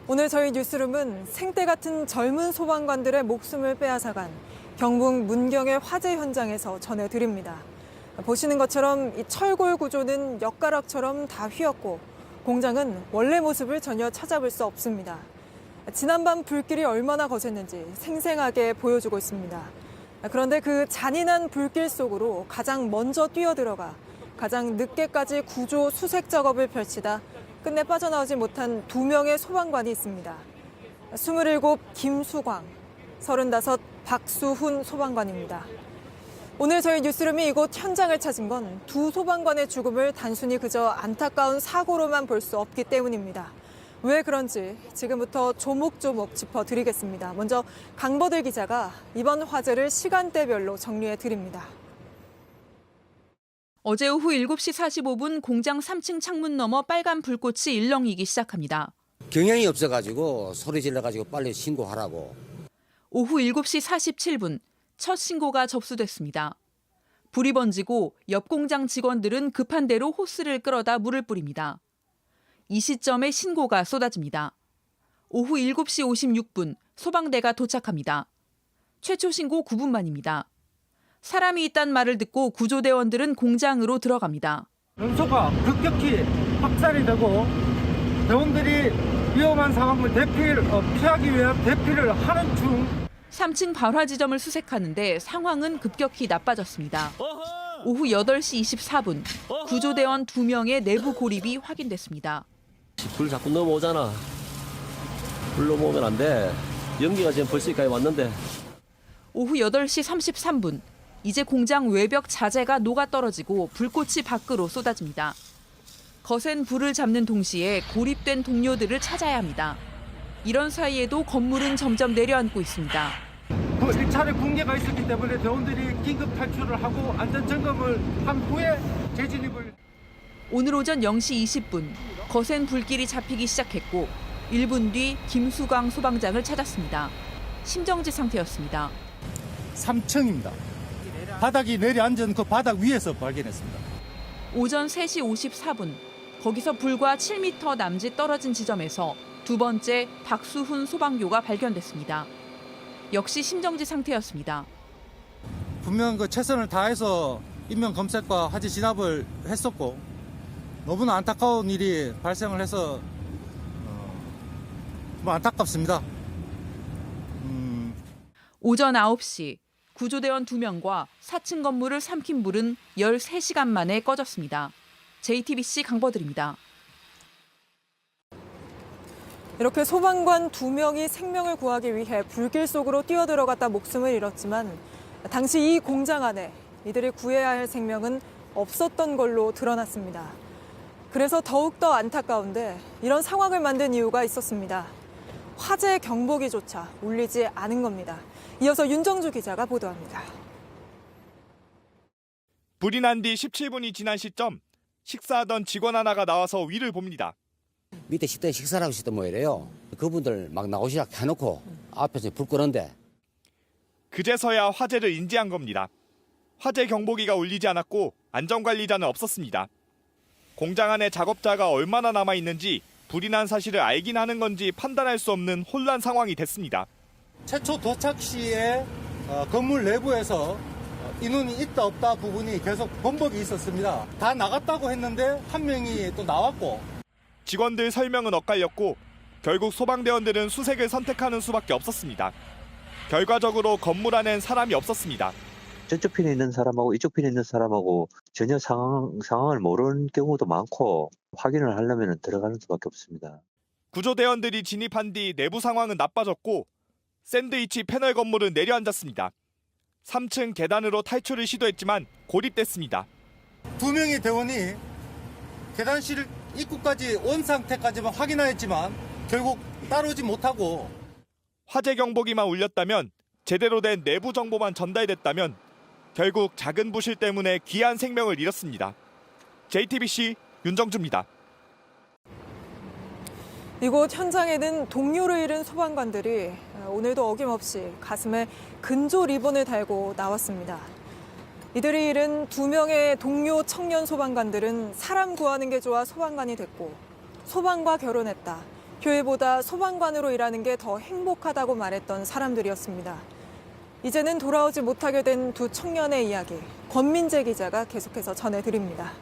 오늘 저희 뉴스룸은 생때 같은 젊은 소방관들의 목숨을 빼앗아간 경북 문경의 화재 현장에서 전해드립니다. 보시는 것처럼 이 철골 구조는 엿가락처럼 다 휘었고 공장은 원래 모습을 전혀 찾아볼 수 없습니다. 지난밤 불길이 얼마나 거셌는지 생생하게 보여주고 있습니다. 그런데 그 잔인한 불길 속으로 가장 먼저 뛰어들어가 가장 늦게까지 구조 수색 작업을 펼치다 끝내 빠져나오지 못한 2명의 소방관이 있습니다. 27 김수광, 35 박수훈 소방관입니다. 오늘 저희 뉴스룸이 이곳 현장을 찾은 건 두 소방관의 죽음을 단순히 그저 안타까운 사고로만 볼 수 없기 때문입니다. 왜 그런지 지금부터 조목조목 짚어드리겠습니다. 먼저 강버들 기자가 이번 화재를 시간대별로 정리해드립니다. 어제 오후 7시 45분 공장 3층 창문 너머 빨간 불꽃이 일렁이기 시작합니다. 경향이 없어가지고 소리 질러가지고 빨리 신고하라고. 오후 7시 47분 첫 신고가 접수됐습니다. 불이 번지고 옆 공장 직원들은 급한 대로 호스를 끌어다 물을 뿌립니다. 이 시점에 신고가 쏟아집니다. 오후 7시 56분 소방대가 도착합니다. 최초 신고 9분 만입니다. 사람이 있다는 말을 듣고 구조대원들은 공장으로 들어갑니다. 연소가 급격히 확산이 되고 대원들이 위험한 상황을 피하기 위한 대피를 하는 중 3층 발화 지점을 수색하는데 상황은 급격히 나빠졌습니다. 오후 8시 24분 구조대원 2명의 내부 고립이 확인됐습니다. 불 자꾸 넘어오잖아. 불 넘어오면 안 돼. 연기가 지금 벌써 여기까지 왔는데. 오후 8시 33분 이제 공장 외벽 자재가 녹아떨어지고 불꽃이 밖으로 쏟아집니다. 거센 불을 잡는 동시에 고립된 동료들을 찾아야 합니다. 이런 사이에도 건물은 점점 내려앉고 있습니다. 1차례 붕괴가 있었기 때문에 대원들이 긴급 탈출을 하고 안전점검을 한 후에 재진입을. 오늘 오전 0시 20분 거센 불길이 잡히기 시작했고 1분 뒤 김수광 소방장을 찾았습니다. 심정지 상태였습니다. 3층입니다. 바닥이 내려앉은 그 바닥 위에서 발견했습니다. 오전 3시 54분 거기서 불과 7m 남짓 떨어진 지점에서 두 번째 박수훈 소방교가 발견됐습니다. 역시 심정지 상태였습니다. 분명 그 최선을 다해서 인명 검색과 화재 진압을 했었고 너무나 안타까운 일이 발생을 해서 좀 안타깝습니다. 오전 9시 구조대원 2명과 4층 건물을 삼킨 불은 13시간 만에 꺼졌습니다. JTBC 강버들입니다. 이렇게 소방관 2명이 생명을 구하기 위해 불길 속으로 뛰어들어갔다 목숨을 잃었지만 당시 이 공장 안에 이들이 구해야 할 생명은 없었던 걸로 드러났습니다. 그래서 더욱더 안타까운데 이런 상황을 만든 이유가 있었습니다. 화재 경보기조차 울리지 않은 겁니다. 이어서 윤정주 기자가 보도합니다. 불이 난 뒤 17분이 지난 시점 식사하던 직원 하나가 나와서 위를 봅니다. 밑에 식당에 식사를 하고 있었던 모양이래요. 그분들 막 나오시라 해놓고 앞에서 불 끄는데 그제서야 화재를 인지한 겁니다. 화재 경보기가 울리지 않았고 안전관리자는 없었습니다. 공장 안에 작업자가 얼마나 남아있는지 불이 난 사실을 알긴 하는 건지 판단할 수 없는 혼란 상황이 됐습니다. 최초 도착 시에 건물 내부에서 인원이 있다 없다 부분이 계속 번복이 있었습니다. 다 나갔다고 했는데 한 명이 또 나왔고 직원들 설명은 엇갈렸고 결국 소방대원들은 수색을 선택하는 수밖에 없었습니다. 결과적으로 건물 안엔 사람이 없었습니다. 저쪽 편에 있는 사람하고 이쪽 편에 있는 사람하고 전혀 상황을 모르는 경우도 많고 확인을 하려면 들어가는 수밖에 없습니다. 구조대원들이 진입한 뒤 내부 상황은 나빠졌고 샌드위치 패널 건물은 내려앉았습니다. 3층 계단으로 탈출을 시도했지만 고립됐습니다. 2명의 대원이 계단실 입구까지 온 상태까지만 확인하였지만 결국 따라오지 못하고 화재 경보기만 울렸다면 제대로 된 내부 정보만 전달됐다면 결국 작은 부실 때문에 귀한 생명을 잃었습니다. JTBC 윤정주입니다. 이곳 현장에는 동료를 잃은 소방관들이 오늘도 어김없이 가슴에 근조 리본을 달고 나왔습니다. 이들이 잃은 2명의 동료 청년 소방관들은 사람 구하는 게 좋아 소방관이 됐고 소방과 결혼했다. 교회보다 소방관으로 일하는 게 더 행복하다고 말했던 사람들이었습니다. 이제는 돌아오지 못하게 된 두 청년의 이야기, 권민재 기자가 계속해서 전해드립니다.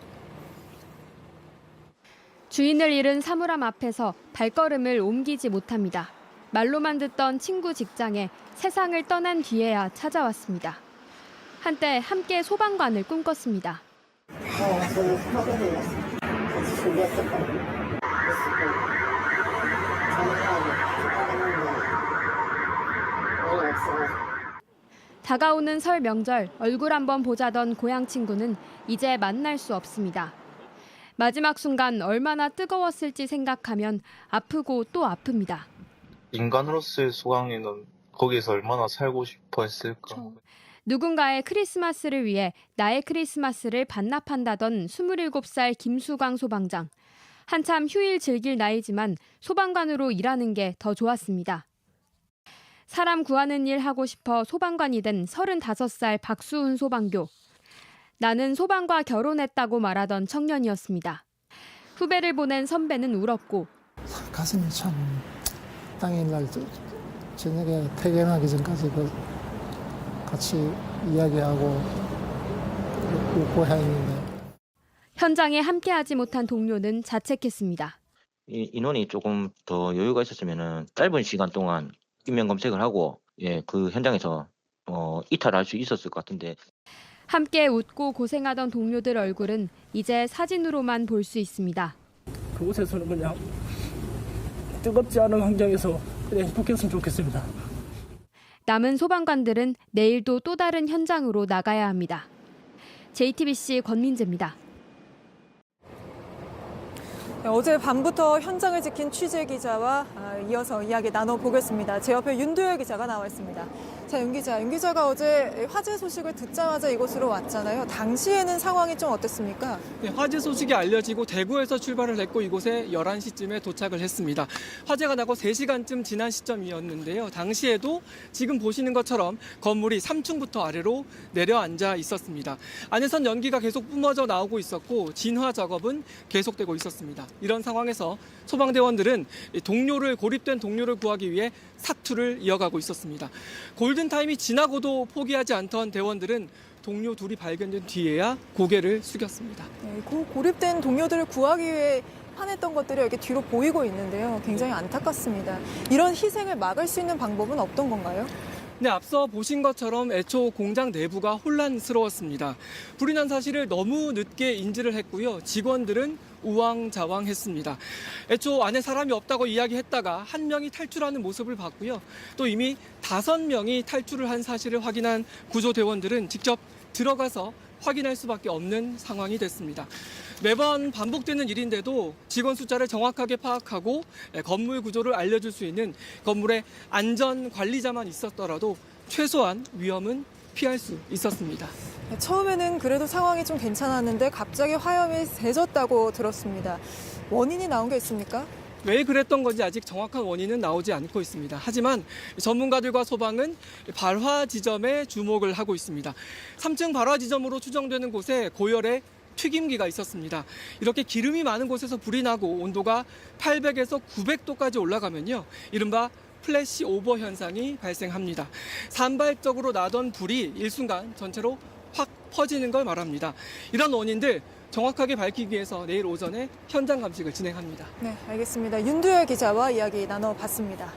주인을 잃은 사물함 앞에서 발걸음을 옮기지 못합니다. 말로만 듣던 친구 직장에 세상을 떠난 뒤에야 찾아왔습니다. 한때 함께 소방관을 꿈꿨습니다. 다가오는 설 명절 얼굴 한번 보자던 고향 친구는 이제 만날 수 없습니다. 마지막 순간 얼마나 뜨거웠을지 생각하면 아프고 또 아픕니다. 인간으로서의 소강이는 거기서 얼마나 살고 싶어 했을까. 누군가의 크리스마스를 위해 나의 크리스마스를 반납한다던 27살 김수광 소방장. 한참 휴일 즐길 나이지만 소방관으로 일하는 게 더 좋았습니다. 사람 구하는 일 하고 싶어 소방관이 된 35살 박수훈 소방교. 나는 소방과 결혼했다고 말하던 청년이었습니다. 후배를 보낸 선배는 울었고 가슴이 참 당일날 저녁에 퇴근하기 전까지 같이 이야기하고 웃고 했는데 현장에 함께하지 못한 동료는 자책했습니다. 인원이 조금 더 여유가 있었으면 짧은 시간 동안 인명 검색을 하고 그 현장에서 이탈할 수 있었을 것 같은데. 함께 웃고 고생하던 동료들 얼굴은 이제 사진으로만 볼 수 있습니다. 그곳에서는 그냥 뜨겁지 않은 환경에서 그냥 행복했으면 좋겠습니다. 남은 소방관들은 내일도 또 다른 현장으로 나가야 합니다. JTBC 권민재입니다. 어제 밤부터 현장을 지킨 취재 기자와 이어서 이야기 나눠보겠습니다. 제 옆에 윤도열 기자가 나와 있습니다. 자, 윤 기자가 어제 화재 소식을 듣자마자 이곳으로 왔잖아요. 당시에는 상황이 좀 어땠습니까? 네, 화재 소식이 알려지고 대구에서 출발을 했고 이곳에 11시쯤에 도착을 했습니다. 화재가 나고 3시간쯤 지난 시점이었는데요. 당시에도 지금 보시는 것처럼 건물이 3층부터 아래로 내려앉아 있었습니다. 안에선 연기가 계속 뿜어져 나오고 있었고 진화 작업은 계속되고 있었습니다. 이런 상황에서 소방대원들은 고립된 동료를 구하기 위해 사투를 이어가고 있었습니다. 골든타임이 지나고도 포기하지 않던 대원들은 동료 둘이 발견된 뒤에야 고개를 숙였습니다. 네, 고립된 동료들을 구하기 위해 화냈던 것들이 이렇게 뒤로 보이고 있는데요. 굉장히 안타깝습니다. 이런 희생을 막을 수 있는 방법은 없던 건가요? 네, 앞서 보신 것처럼 애초 공장 내부가 혼란스러웠습니다. 불이 난 사실을 너무 늦게 인지를 했고요. 직원들은 우왕좌왕했습니다. 애초 안에 사람이 없다고 이야기했다가 한 명이 탈출하는 모습을 봤고요. 또 이미 5명이 탈출을 한 사실을 확인한 구조대원들은 직접 들어가서 확인할 수밖에 없는 상황이 됐습니다. 매번 반복되는 일인데도 직원 숫자를 정확하게 파악하고 건물 구조를 알려줄 수 있는 건물의 안전 관리자만 있었더라도 최소한 위험은 피할 수 있었습니다. 처음에는 그래도 상황이 좀 괜찮았는데 갑자기 화염이 세졌다고 들었습니다. 원인이 나온 게 있습니까? 왜 그랬던 건지 아직 정확한 원인은 나오지 않고 있습니다. 하지만 전문가들과 소방은 발화 지점에 주목을 하고 있습니다. 3층 발화 지점으로 추정되는 곳에 고열의 튀김기가 있었습니다. 이렇게 기름이 많은 곳에서 불이 나고 온도가 800에서 900도까지 올라가면요. 이른바 플래시 오버 현상이 발생합니다. 산발적으로 나던 불이 일순간 전체로 확 퍼지는 걸 말합니다. 이런 원인들 정확하게 밝히기 위해서 내일 오전에 현장 감식을 진행합니다. 네, 알겠습니다. 윤두열 기자와 이야기 나눠봤습니다.